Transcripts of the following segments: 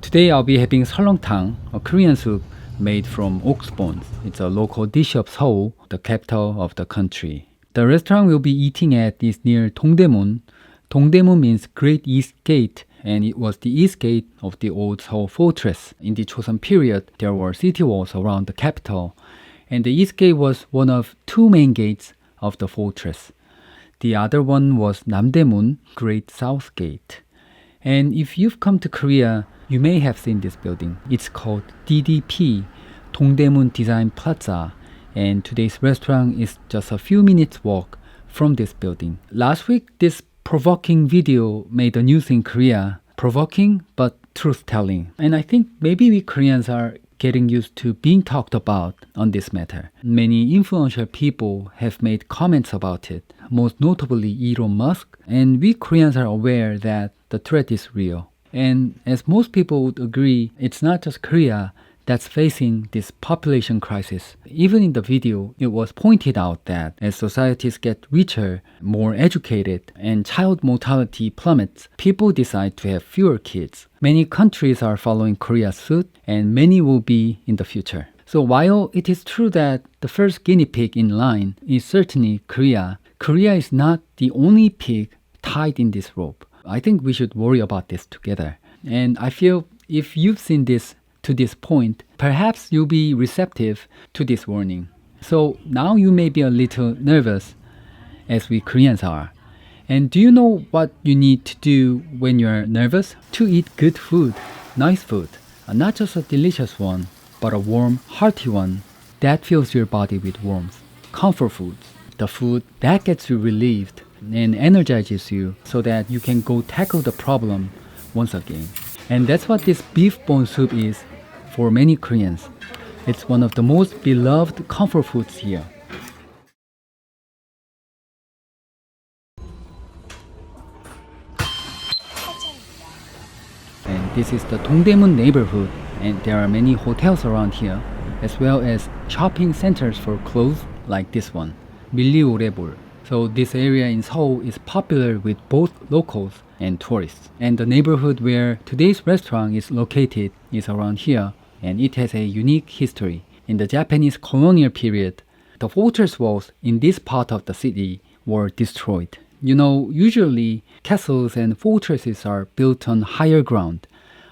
Today I'll be having Seolleongtang, a Korean soup made from ox bones. It's a local dish of Seoul, the capital of the country. The restaurant we'll be eating at is near Dongdaemun. Dongdaemun means Great East Gate, and it was the east gate of the old Seoul fortress. In the Joseon period, there were city walls around the capital, and the east gate was one of two main gates of the fortress. The other one was Namdaemun, Great South Gate. And if you've come to Korea, you may have seen this building. It's called DDP, Dongdaemun Design Plaza, and today's restaurant is just a few minutes walk from this building. Last week, this provoking video made the news in Korea. Provoking, but truth-telling. And I think maybe we Koreans are getting used to being talked about on this matter. Many influential people have made comments about it, most notably Elon Musk, and we Koreans are aware that the threat is real. And as most people would agree, it's not just Korea that's facing this population crisis. Even in the video, it was pointed out that as societies get richer, more educated, and child mortality plummets, people decide to have fewer kids. Many countries are following Korea's suit, and many will be in the future. So while it is true that the first guinea pig in line is certainly Korea, Korea is not the only pig tied in this rope. I think we should worry about this together. And I feel if you've seen this to this point, perhaps you'll be receptive to this warning. So now you may be a little nervous, as we Koreans are. And do you know what you need to do when you're nervous? To eat good food, nice food, not just a delicious one, but a warm, hearty one that fills your body with warmth. Comfort foods, the food that gets you relieved and energizes you so that you can go tackle the problem once again. And that's what this beef bone soup is for many Koreans. It's one of the most beloved comfort foods here. And this is the Dongdaemun neighbourhood, and there are many hotels around here, as well as shopping centers for clothes like this one, 밀리오레볼. So this area in Seoul is popular with both locals and tourists. And the neighborhood where today's restaurant is located is around here, and it has a unique history. In the Japanese colonial period, the fortress walls in this part of the city were destroyed. You know, usually castles and fortresses are built on higher ground.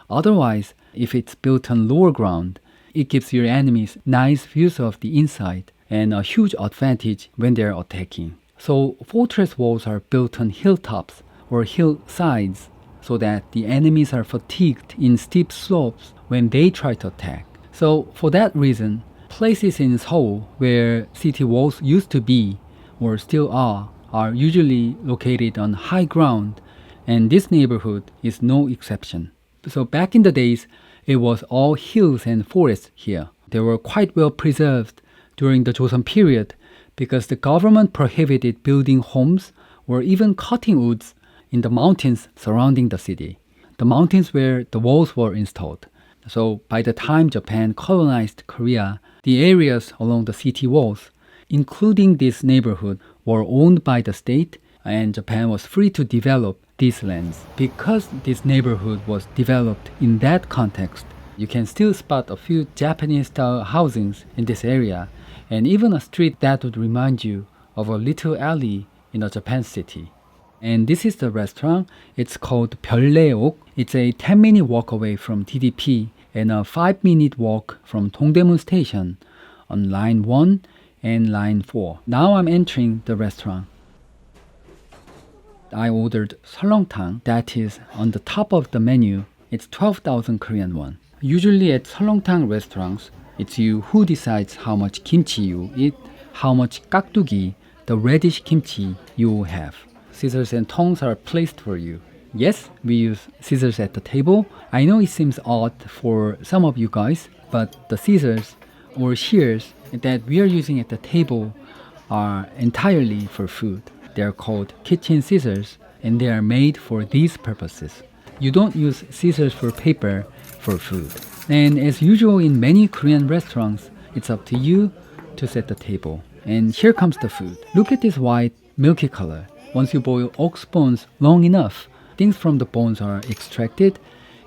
Otherwise, if it's built on lower ground, it gives your enemies nice views of the inside and a huge advantage when they're attacking. So fortress walls are built on hilltops or hillsides so that the enemies are fatigued in steep slopes when they try to attack. So for that reason, places in Seoul where city walls used to be or still are usually located on high ground, and this neighborhood is no exception. So back in the days, it was all hills and forests here. They were quite well preserved during the Joseon period because the government prohibited building homes or even cutting woods in the mountains surrounding the city, the mountains where the walls were installed. So by the time Japan colonized Korea, the areas along the city walls, including this neighborhood, were owned by the state, and Japan was free to develop these lands. Because this neighborhood was developed in that context, you can still spot a few Japanese-style housings in this area, and even a street that would remind you of a little alley in a Japan city. And this is the restaurant. It's called 별내옥. It's a 10-minute walk away from DDP and a 5-minute walk from Dongdaemun Station on line 1 and line 4. Now I'm entering the restaurant. I ordered Seolleongtang, that is on the top of the menu. It's 12,000 Korean won. Usually at Seolleongtang restaurants, it's you who decides how much kimchi you eat, how much 깍두기, the reddish kimchi, you will have. Scissors and tongs are placed for you. Yes, we use scissors at the table. I know it seems odd for some of you guys, but the scissors or shears that we are using at the table are entirely for food. They're called kitchen scissors, and they are made for these purposes. You don't use scissors for paper for food. And as usual in many Korean restaurants, it's up to you to set the table. And here comes the food. Look at this white, milky color. Once you boil ox bones long enough, things from the bones are extracted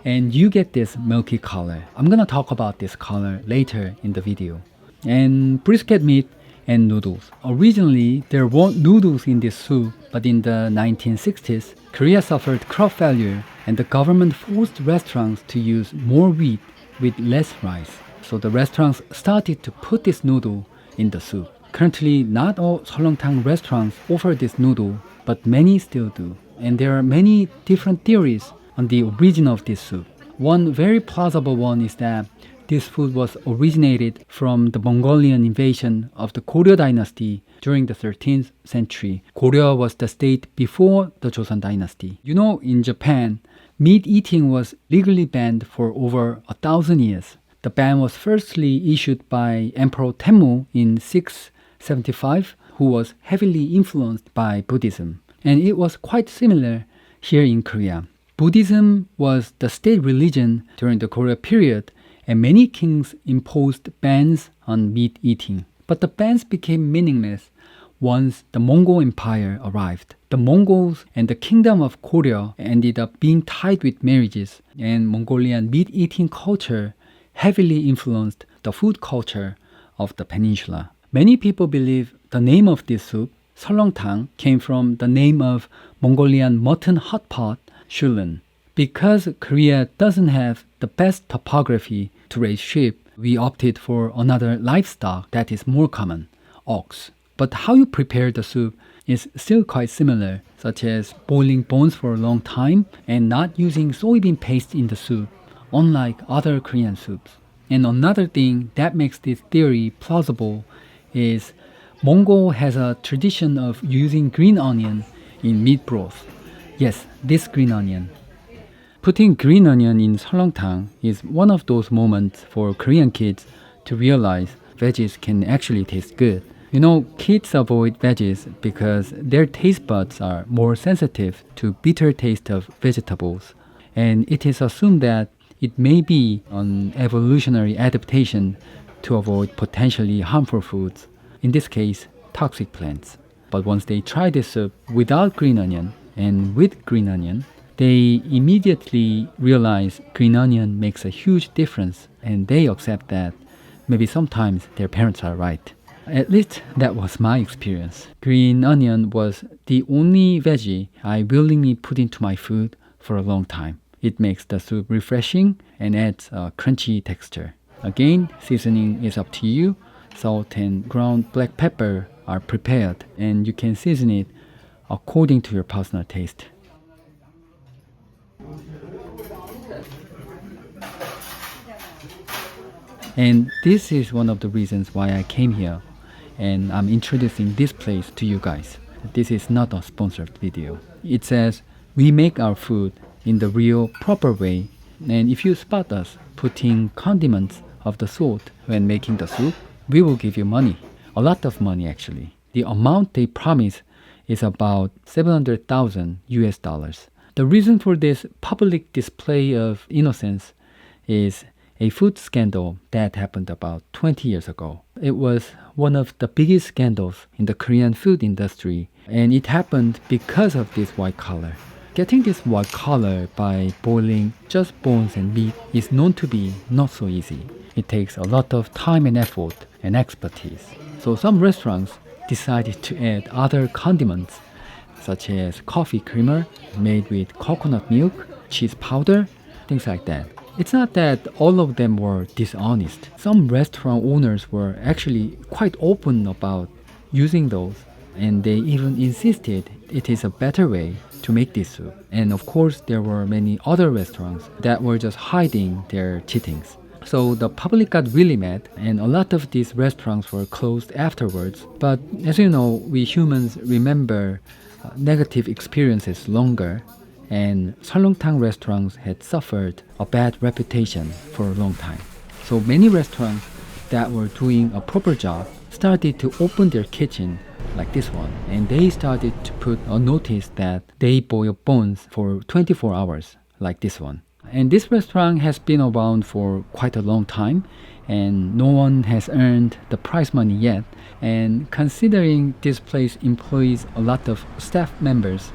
and you get this milky color. I'm gonna talk about this color later in the video. And brisket meat and noodles. Originally, there weren't noodles in this soup, but in the 1960s, Korea suffered crop failure and the government forced restaurants to use more wheat with less rice. So the restaurants started to put this noodle in the soup. Currently, not all Seolleongtang restaurants offer this noodle, but many still do. And there are many different theories on the origin of this soup. One very plausible one is that this food was originated from the Mongolian invasion of the Goryeo dynasty during the 13th century. Goryeo was the state before the Joseon dynasty. You know, in Japan, meat eating was legally banned for over 1,000 years. The ban was firstly issued by Emperor Taemu in 675, who was heavily influenced by Buddhism. And it was quite similar here in Korea. Buddhism was the state religion during the Goryeo period, and many kings imposed bans on meat eating. But the bans became meaningless once the Mongol Empire arrived. The Mongols and the kingdom of Goryeo ended up being tied with marriages, and Mongolian meat-eating culture heavily influenced the food culture of the peninsula. Many people believe the name of this soup, Seolleongtang, came from the name of Mongolian mutton hot pot, Shulun. Because Korea doesn't have the best topography to raise sheep, we opted for another livestock that is more common, ox. But how you prepare the soup is still quite similar, such as boiling bones for a long time and not using soybean paste in the soup, unlike other Korean soups. And another thing that makes this theory plausible is Mongol has a tradition of using green onion in meat broth. Yes, this green onion. Putting green onion in Seolleongtang is one of those moments for Korean kids to realize veggies can actually taste good. You know, kids avoid veggies because their taste buds are more sensitive to bitter taste of vegetables. And it is assumed that it may be an evolutionary adaptation to avoid potentially harmful foods, in this case, toxic plants. But once they try this soup without green onion and with green onion, they immediately realize green onion makes a huge difference, and they accept that maybe sometimes their parents are right. At least that was my experience. Green onion was the only veggie I willingly put into my food for a long time. It makes the soup refreshing and adds a crunchy texture. Again, seasoning is up to you. Salt and ground black pepper are prepared, and you can season it according to your personal taste. And this is one of the reasons why I came here, and I'm introducing this place to you guys. This is not a sponsored video. It says, we make our food in the real proper way, and if you spot us putting condiments of the sort when making the soup, we will give you money. A lot of money actually. The amount they promise is about 700,000 US dollars. The reason for this public display of innocence is a food scandal that happened about 20 years ago. It was one of the biggest scandals in the Korean food industry, and it happened because of this white collar. Getting this white collar by boiling just bones and meat is known to be not so easy. It takes a lot of time and effort and expertise. So some restaurants decided to add other condiments, such as coffee creamer made with coconut milk, cheese powder, things like that. It's not that all of them were dishonest. Some restaurant owners were actually quite open about using those, and they even insisted it is a better way to make this soup. And of course, there were many other restaurants that were just hiding their cheatings. So the public got really mad, and a lot of these restaurants were closed afterwards. But as you know, we humans remember negative experiences longer, and Seolleongtang restaurants had suffered a bad reputation for a long time. So many restaurants that were doing a proper job started to open their kitchen like this one, and they started to put a notice that they boil bones for 24 hours like this one. And this restaurant has been around for quite a long time, and no one has earned the prize money yet. And considering this place employs a lot of staff members,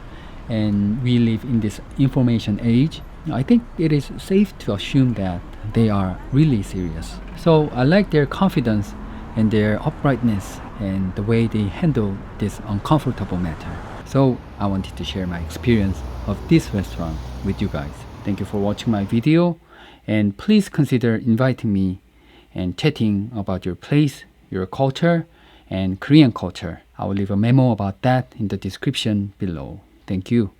and we live in this information age, I think it is safe to assume that they are really serious. So I like their confidence and their uprightness and the way they handle this uncomfortable matter. So I wanted to share my experience of this restaurant with you guys. Thank you for watching my video, and please consider inviting me and chatting about your place, your culture, and Korean culture. I will leave a memo about that in the description below. Thank you.